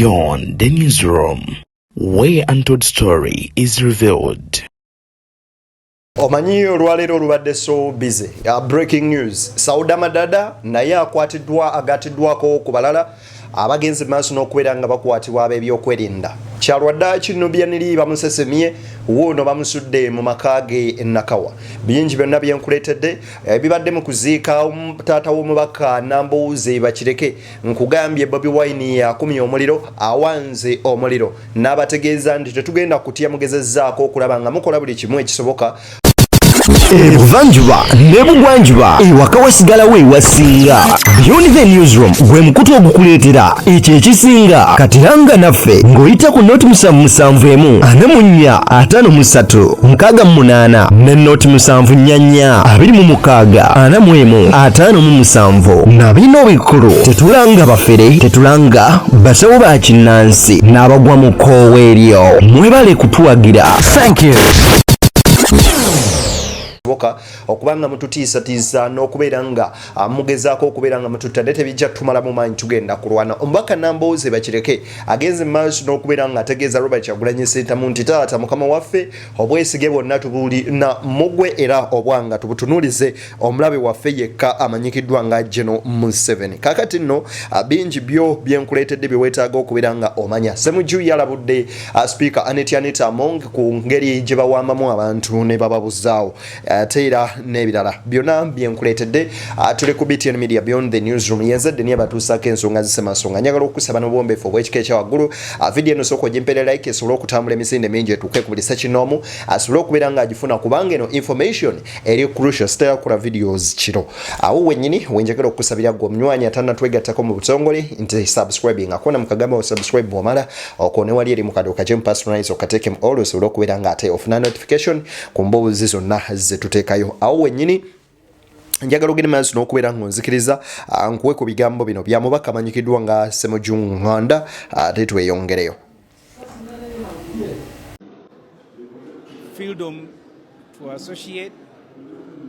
Beyond the newsroom, where untold story is revealed. Omanyi olwaleero olubadde so busy. Breaking news. Sauda Madada naye agatiddwako ku balala abagenzi maaso n'okubeera nga bakwatibwa ab'ebyokwerinda. Kyalwadda ki Nubian Li bamusesemye woono bamusudde mu makaage Nakawa. Bingi byonna byenkuleetedde bibadde mukuziika taata w'omubaka Muhoozi bakireke nkugambye Bobi Wine yakumya omuliro awanze omuliro n'abategeeza nti tetugenda kutya mugezezzaako okulaba nga mukola buli kimu ekisoboka. Ebuvanjuba n'ebugwanjuba ewaka wasigalawo ewasinga. Beyond the newsroom gwe mukutu ogukuleetera ekyo ekisinga katiranga naffe ng'oyita ku noti 771 44 58 ne noti 744 26 45 na bino bikulu tetulanga bafere tetulanga basawo ba kinnansi n'abagwa mu koowe eryo mwebale kutuwagira. Thank you. Okubanga mututiisa n'okubeera nga mugezaako okubeera nga mututadde tebijja kutumala mu maanyi tugenda kulwana. Omubaka Muhoozi bakireke agenze maaso n'okubeera nga ategeeza Robert Kyagulanyi Ssentamu nti taata mukama waffe obwesige bwonna tubulina mugwe era obwanga tubutunuulize omulabe waffe yekka amanyikiddwa nga General Museveni. Kaakati nno bingi byo byenkuleetedde bye weetaaga okubeera nga omanya. Ssemujju yalabudde Speaker Anita Among ku ngeri gye bawambamu abantu ne bababuzaawo teera n'ebirala byonna byenkuleetedde tuli ku BTN Media Beyond the newsroom yenzadde niye batuusaako ensonga zisemasonga. Njagala okusaba n'obwombeefu obw'ekika ekyawaggulu video eno sooka ogimpere like esobole okutambula emisinde mingi etuuke ku buli sekinoomu asobole okubeera ng'agifuna kubanga eno information eri crucial sitayakula videos kiro awo wennyini wenjagala okusabira gwe omunywanyi atannatwegattako mu butongole nti subscribing akona mukagamba osubscribe bw'omala okone wali eri mu kaddo kagyemu personalize okateekemu all osobole okubeera ng'ate ofuna notification ku mboozi zonna zetuteekayo awo wennyini njagala ogende maaso n'okubeera ng'onzikiriza nkuwe ku bigambo bino bya mubaka amanyikiddwa nga Ssemujju Nganda ate tweyongereyo. Freedom to associate,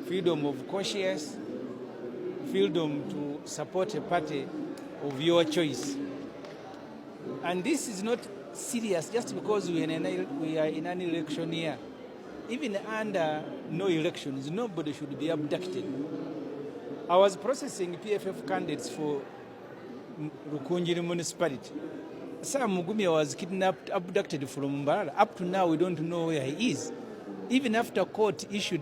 freedom of conscience, freedom to support a party of your choice. And this is not serious just because we are in an election year. Even under no elections, nobody should be abducted. I was processing PFF candidates for Rukunjiri municipality. Sam Mugumia was kidnapped, abducted from Mbarara. Up to now, we don't know where he is. Even after court issued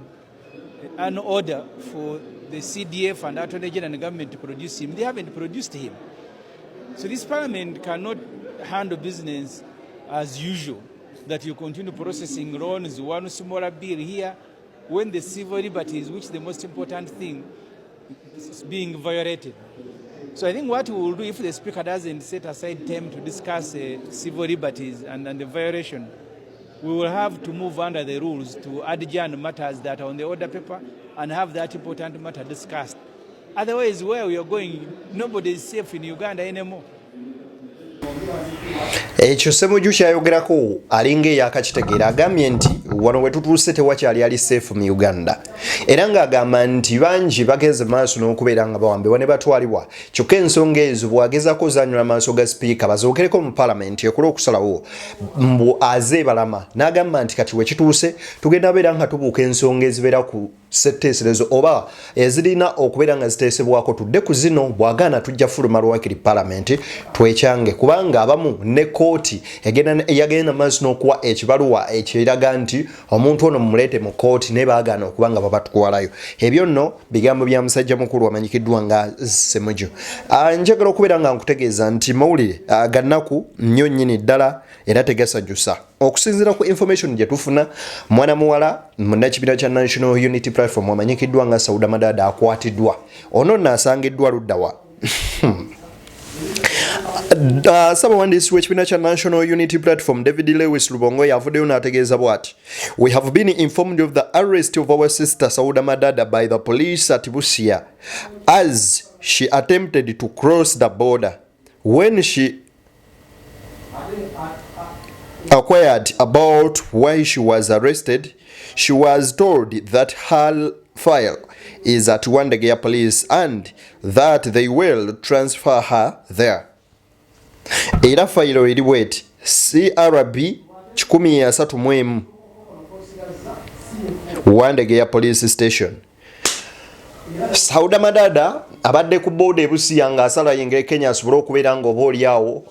an order for the CDF and Attorney General and government to produce him, they haven't produced him. So this parliament cannot handle business as usual, that you continue processing loans, one smaller bill here, when the civil liberties, which is the most important thing, is being violated. So I think what we will do if the Speaker doesn't set aside time to discuss civil liberties and the violation, we will have to move under the rules to adjourn matters that are on the order paper and have that important matter discussed. Otherwise, where we are going, nobody is safe in Uganda anymore. Ekyo Ssemujju kyayogerako alinga eyakakitegeera agambye nti wano we tutuuse tewakyali ali safe mu Uganda era ng'agamba nti bangi bageze maaso n'okubeera nga bawambibwa ne batwalibwa kyokka ensonga ezo bw'agezaako ozanyula maaso ga sipiika bazoogereko mu Parliament ekola okusalawo mbu azeebalama n'agamba nti kati we kituuse tugenda beera nga tubuuka ensonga ezibeera ku setteeserezo oba ezirina okubeera nga ziteesebwako tudde ku zino bw'agaana tujja fuluma lwakiri Parliament twekyange kubanga abamu ne kooti yagenda maaso n'okuwa ekibaluwa ekiraga nti omuntu ono mumuleete mu kooti ne baagaana okuba nga babatwalayo. Ebyo nno bigambo bya musajja mukulu amanyikiddwa nga Ssemujju. Njagala okubeera nga nkutegeeza nti mawulire gannaku nnyo nnyini ddala era tegasajjusa. Okusinziira ku information gye tufuna mwana muwala munnakibiina kya National Unity Platform amanyikiddwa nga Sauda Madada akwatiddwa. Ono nno asangiddwa luddawa. Sabawandiisi w'ekibiina kya National Unity Platform David Lewis Lubongo yavuddeyo n'ategeeza bw'ati. We have been informed of the arrest of our sister Sauda Madada by the police at Busia as she attempted to cross the border. When she inquired about why she was arrested, she was told that her file is at Wandegea police and that they will transfer her there. era fayiro eri bweti CRB 131 Wandege ya police station. Sauda Madada abadde ku board ebusiya nga asala yengere Kenya asobole okubeera nga obooli awo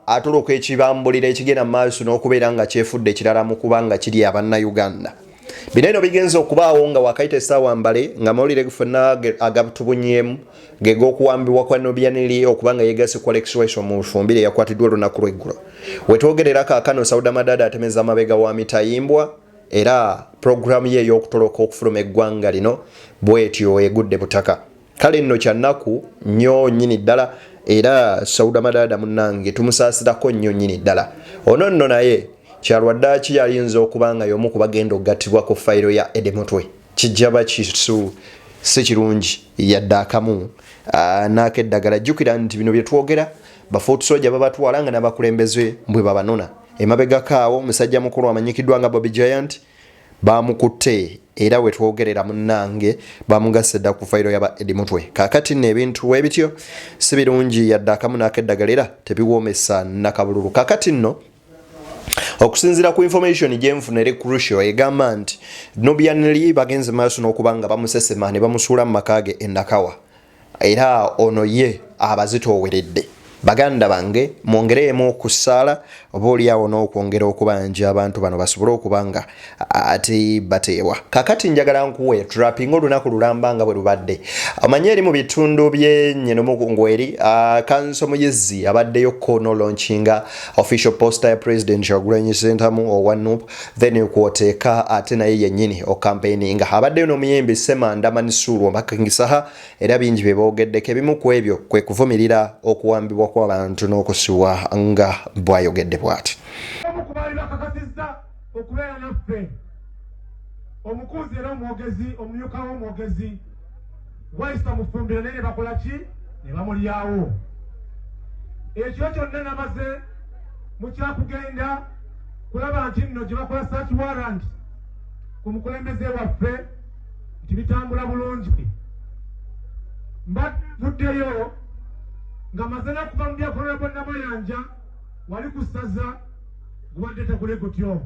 atoloka ekibambulira ekigenda maaso n'okubeera nga kyefudde ekirala mu kubanga kiri abanna-Uganda. Bino eno bigenza okubaawo nga wakaita essaawa mbale nga mawulire gafuna agatubunyemu g'okuwambibwa kwa Nubian Li okubanga yeegase ku Alex mu Fumbire yakwatiddwa olunaku lw'eggulo. Wetwogerera kaakano Sauda Madada atemeza amabega wa mitayimbwa era programu ye y'okutoloka okufuluma eggwanga lino bwetyo egudde butaka. Kale nno kyannaku nnyo nnyini ddala era Sauda Madada munnange tumusaasirako nnyo nnyini ddala. Ono nno naye kyalwadde ki yalinza okubanga y'omu ku bagenda okugattibwa ku fayiro ya Edemotwe. Kijjaba kisu si kirungi yadde akamu n'akeddagala. Jjukira nti bino bye twogera bafuutusoja babatwala nga n'abakulembeze bwe babanona. Emabegako awo omusajja mukulu amanyikiddwa nga Bobi Giant bamukutte era we twogerera munnange bamugase dda ku fayiro yaba Edimutwe. Kaakati nno ebintu bwe bityo si birungi yadde akamu n'akeddagala era tebiwoomesa nakabululu. Kaakati nno okusinziira ku information gyenfuna eri crucial egamba nti Nubian Li bagenze maaso n'okubanga bamusesema ne bamusuula mu maka ge e Nakawa era ono ye abazitooweredde. Baganda bange mwongereemu okusaala oba oliawo n'okwongera okubanja abantu bano basobole okubanga ate bateewa. Kakati njagala nkuwe trapping olunaku lulambanga bwe lubadde. Amanye eri mu bitundu by'ennyenomugungu Kanso Muyizzi abaddeyo kono launchinga official poster ya President Kyagulanyi Ssentamu owa NUP then kwoteeka ate naye yennyini okampaininga. Abaddeyo n'omuyimbi Ssemanda Manisuuru Makangisaha era bingi bye boogeddeko. Ebimu ku ebyo kwe kuvumirira okuwambibwa kw'abantu n'okusiwa nga bw'ayogedde bw'ati. Okubalira kakasizza okubeera naffe omukunzi era omwogezi omumyuka w'omwogezi wayisa mufumbire naye ne bakola ki ne bamulyawo. Ekyo kyonna namaze mukyakugenda kulaba nti nno gye bakola search warrant ku mukulembeze waffe nti bitambula bulungi. Mbaddeyo nga mazena kuva mu byakolera bonna Mayanja wali ku ssaza gubadde tekuli gutyo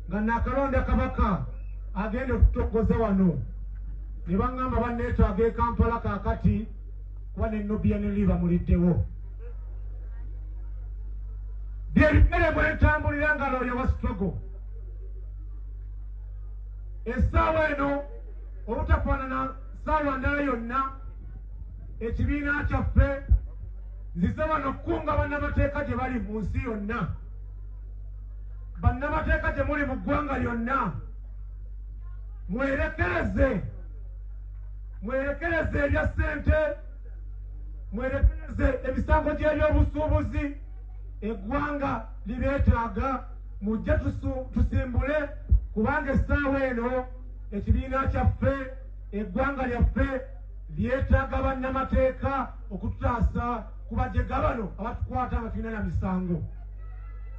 nga nakalonda kabaka agenda okutogoza wano ne baŋŋamba banneetaaga e Kampala kaakati kuba ne Nubian Li bamuliddewo. Byebimere bwentambulira nga looya wa struggle essaawa eno obutafaanana ssaawa ndala yonna ekibiina kyaffe nzize wano kukunga bannamateeka gye bali mu nsi yonna, bannamateeka gye muli mu ggwanga lyonna, mwerekereze ebya ssente, mwerekereze emisango gy'ebyobusuubuzi. Eggwanga libeetaaga mujje tusimbule kubanga essaawa eno ekibiina kyaffe eggwanga lyaffe lyetaaga bannamateeka okututaasa kubajega bano abatukwata nga tulina na misango.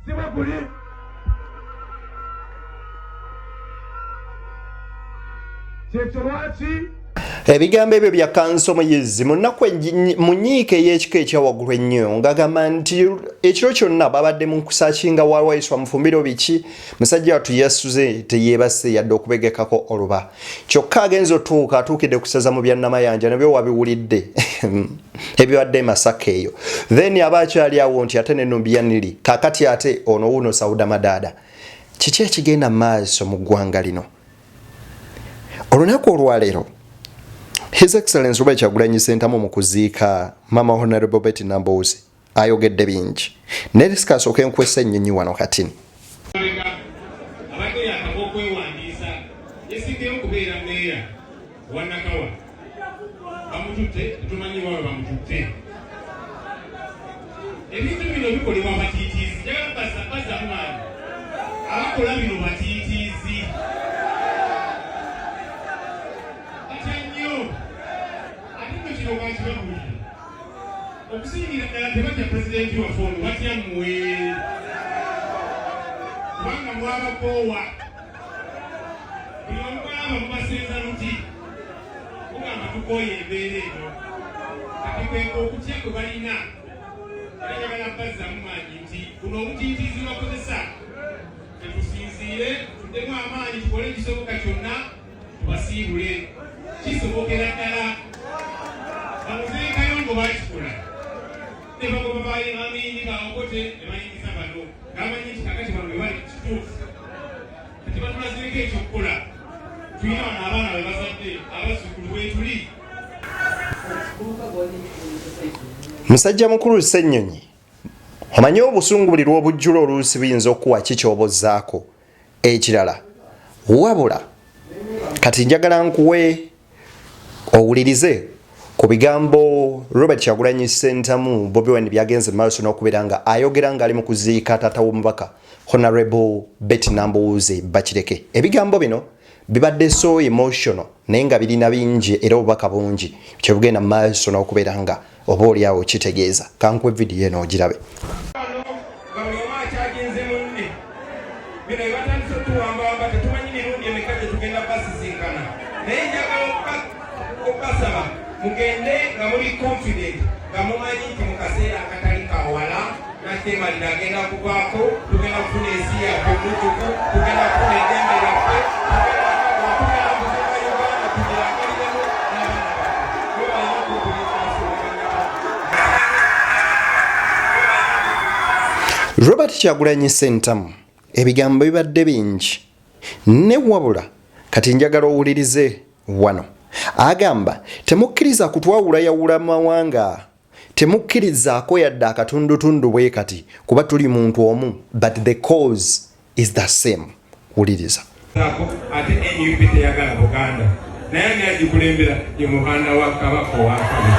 Si bwe guli. Kyekyo lwaki ebigambo ebyo bya Kanso Muyizzi mu nnaku mu nyiike y'ekika ekyawaggulu ennyo ng'agamba nti ekiro kyonna babadde mu kusaakinga waalwayiswa mufumbiro biki musajja watu yasuze teyeebase yadde okubegekako oluba. Kyokka agenza otuuka atuukidde kusaza mu bya Namayanja nabyo wabiwulidde ebibadde Masaka eyo. Then aba akyali awo nti ate ne Nubian Li kaakati ate ono wuno Sauda Madada. Kiki ekigenda maaso mu ggwanga lino? Olunaku olwaleero His Excellency Robert Kyagulanyi Ssentamu mukuziika Mama Honorable Betty Namboozi ayogedde bingi. Ne discuss enkwesa ennyonyi wano katini. Abadde yakaba okwewandiisa yesigyeyo okubeera meeya wa Nakawa bamututte tumanyi bawe bamututte. Ebintu bino bikolebwa batiitiizi. Njagala baza amaanyi abakola bino batiitiizi. Okusingira ddala tebatya pulezidenti waffe ono batya mmwe kubanga mwabakoowa buli omugamba mubasenza luti mugamba tukooye embeera eno kati kweka okutya kwe balina Ayagala mpazza mumanyi nti kuno omutiitiizi wakozesa tetusinziire tuddemu amaanyi tukole ekisoboka kyonna tubasiibule kisobokera ddala bamuziikayo ngo bakikola ne bagoba baamiini baokote ne bayingiza bano ng'amanyi nti kakati bano bwe bali kituufu kati batulazireko ekyokukola tulina wano abaana be bazadde abazzukulu bwetuli. Musajja mukulu Ssennyonyi, omanyi obusungu buli lw'obujjula oluusi buyinza okuwa kikyobozzaako ekirala wabula kati njagala nkuwe owulirize ku bigambo Robert Kyagulanyi Ssentamu Bobi Wine byagenze maaso n'okubeera nga ayogera ng'ali mu kuziika taata w'omubaka Honorable Betty Nambooze Bakireke. Ebigambo bino bibadde so emotional naye nga birina bingi era obubaka bungi kye bugenda maaso n'okubeera nga oba oliawo kitegeeza. Kankuwe vidiyo eno ogirabe. Mugende nga muli confident nga mumanyi nti mu kaseera akatali kawala natemalira agenda kuvaako tugenda kufuna ensi yaffe mutuku tugenda kufuna eddembe lyaffe tugenda kuzimba Uganda tugiragaliremu n'abaana Robert Kyagulanyi Ssentamu ebigambo bibadde bingi ne wabula kati njagala owulirize wano. Agamba temukkiriza kutwawula yawula mawanga, temukkirizaako yadde akatundutundu bwe kati kuba tuli muntu omu, but the cause is the same. Wuliriza. Ate NUP teyagala Buganda naye ani agikulembera ye muhanda wa Kabaka ow'akabi.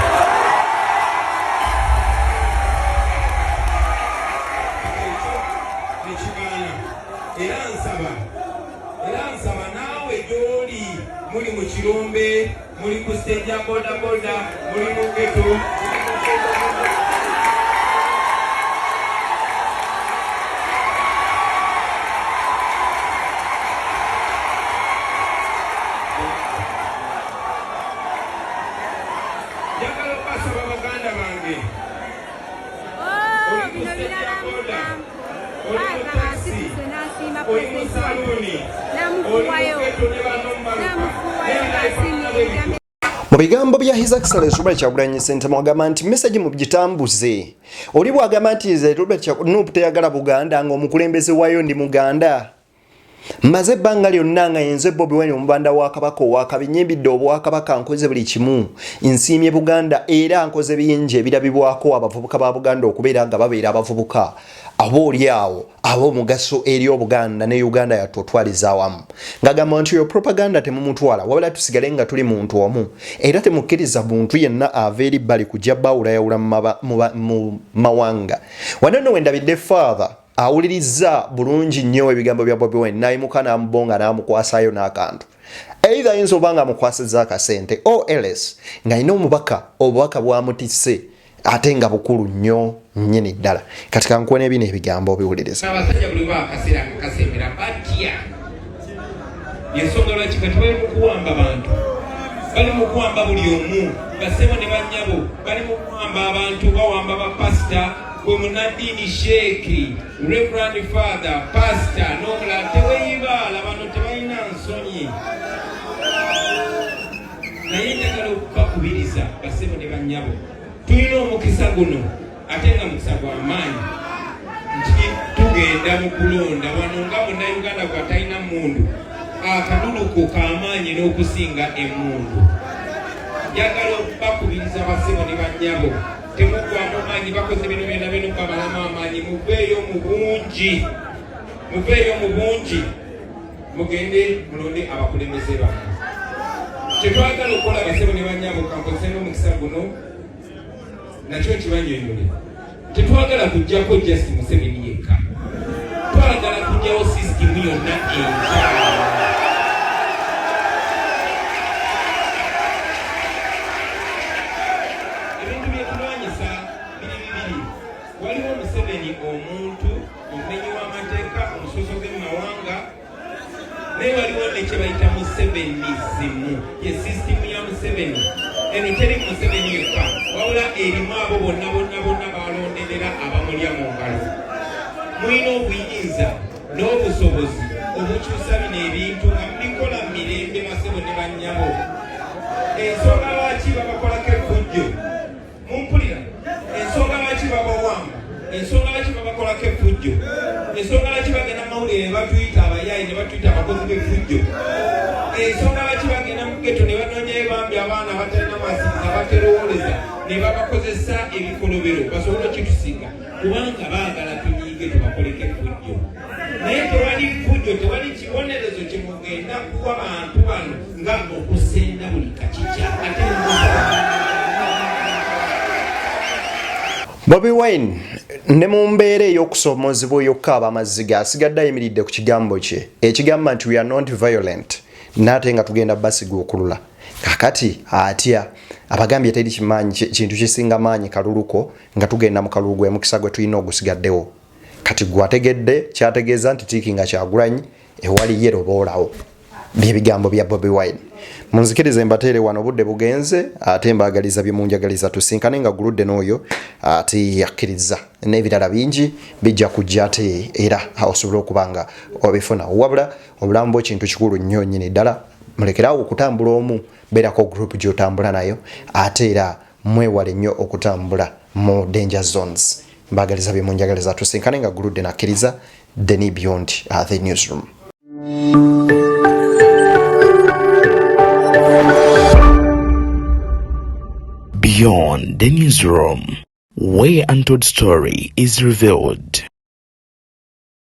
Era nsaba naawe gy'oli muli mu kirombe muli ku stage ya boda boda muli mu ghetto njagala okubasaba baganda bange oli ku stage ya boda oli mu taxi oli mu saluni oli mu ghetto ne banombala mu bigambo bya His Excellency Robert Kyagulanyi Ssentamu agamba nti message mugitambuze. Oli bwagamba nti Robert Kyagulanyi teyagala Buganda ng'omukulembeze waayo ndi Muganda. Mmaze ebbanga lyonna nga yenze Bobi Wine omubanda wa Kabaka ow'akabi nyimbidde obwakabaka nkoze buli kimu nsiimye Buganda era nkoze bingi ebirabibwako abavubuka ba Buganda okubeera nga babeera abavubuka aboolyawo ab'omugaso eri Obuganda ne Uganda yatutwaliza awamu. Ng'agamba nti yo propaganda temumutwala wabula tusigale nga tuli muntu omu era temukkiriza muntu yenna ava eri bbali kujja bawulayawula mu mawanga. Wano nno wendabidde father awuliriza bulungi nnyo ebigambo bya Bobi Wine nayimuka n'amubonga n'amukwasayo n'akantu. Either yinza oba nga amukwasizza akasente or else ng'alina omubaka obubaka bwamutisse ate nga bukulu nnyo nnyini ddala. Kati kankuwe n'ebino ebigambo obiwuliriza. Abasajja buli bakaseera akasembera batya yensonga lwaki kati bali mu kuwamba bantu bali mu kuwamba buli omu basebo ne bannyabo bali mu kuwamba abantu bawamba bapasita gwe munaddiini sheeki reverend father pastor n'omulala teweyibaala bano tebalina nsonyi naye njagala okubakubiriza basebo ne bannyabo tulina omukisa guno ate nga mukisa gw'amaanyi nti tugenda mu kulonda wano nga munnayuganda gwatalina mundu akaduluko k'amaanyi n'okusinga emmundu. Njagala okubakubiriza basebo ne bannyabo temugwamu maanyi bakoze bino byonna bino babalamu amaanyi muveeyo mu bungi mugende mulonde abakulembeze bammwe. Kyetwagala okukola basebo ne bannyabo kankozese n'omukisa guno nakyo kibanyonyole. Tetwagala kujjako just Museveni yekka, twagala kujjawo sisitimu yonna enjala. Ebintu byetulwanyisa biri bibiri. Waliwo Museveni omuntu omumenyi w'amateeka omusosoze mu mawanga naye waliwo ne kye bayita Musevenizimu ye sisitimu ya Museveni eno teri Museveni yekka wabula erimu abo bonna balonderera abamulya mu ngalo. Mulina obuyinza n'obusobozi obukyusa bino ebintu nga mulikola mu mirembe basebo ne bannyabo. Ensonga lwaki babakolako effujjo mumpulira, ensonga lwaki babawamba, ensonga lwaki babakolako effujjo, ensonga lwaki bagenda mawulire ne batuyita abayayi ne batuyita abakozi b'effujjo, ensonga lwaki bagenda mu ghetto ne banoonya bambi abaana batalina masinga baterowoleza ne babakozesa ebikolobero basobole okitusinga kubanga baagala tunyiige tubakoleko effujjo. Naye tewali ffujjo, tewali kibonerezo kyemugenda kuwa bantu bano nga okusenda buli kakikya ate Bobi Wine ne mu mbeera ey'okusoomozebwa ey'okukaaba amazzi asigadde ayimiridde ku kigambo kye ekigamba nti we are not violent n'ate nga tugenda basiga okulula. Kakati atya abagambye teri kintu kisinga maanyi kaluluko nga tugenda mu kalulu gw'emukisa gwe tulina ogusigaddewo. Kati gwategedde kyategeeza nti tiikinga Kyagulanyi ewali yero boolawo. By'ebigambo bya Bobi Wine. Munzikirize mbateere wano budde bugenze ate mbaagaliza bye munjagaliza tusinkane nga guludde n'oyo ate yakkiriza n'ebirala bingi bijja kujja ate era osobola okubanga obifuna. Wabula obulamu bw'ekintu kikulu nnyo nnyini ddala. Mulekerawo okutambula omu, beerako group gy'otambula nayo ate era mwewale nnyo okutambula mu danger zones. Mbaagaliza bye munjagaliza tusinkane nga guludde nakkiriza. Then beyond the newsroom. Beyond the newsroom, where untold story is revealed.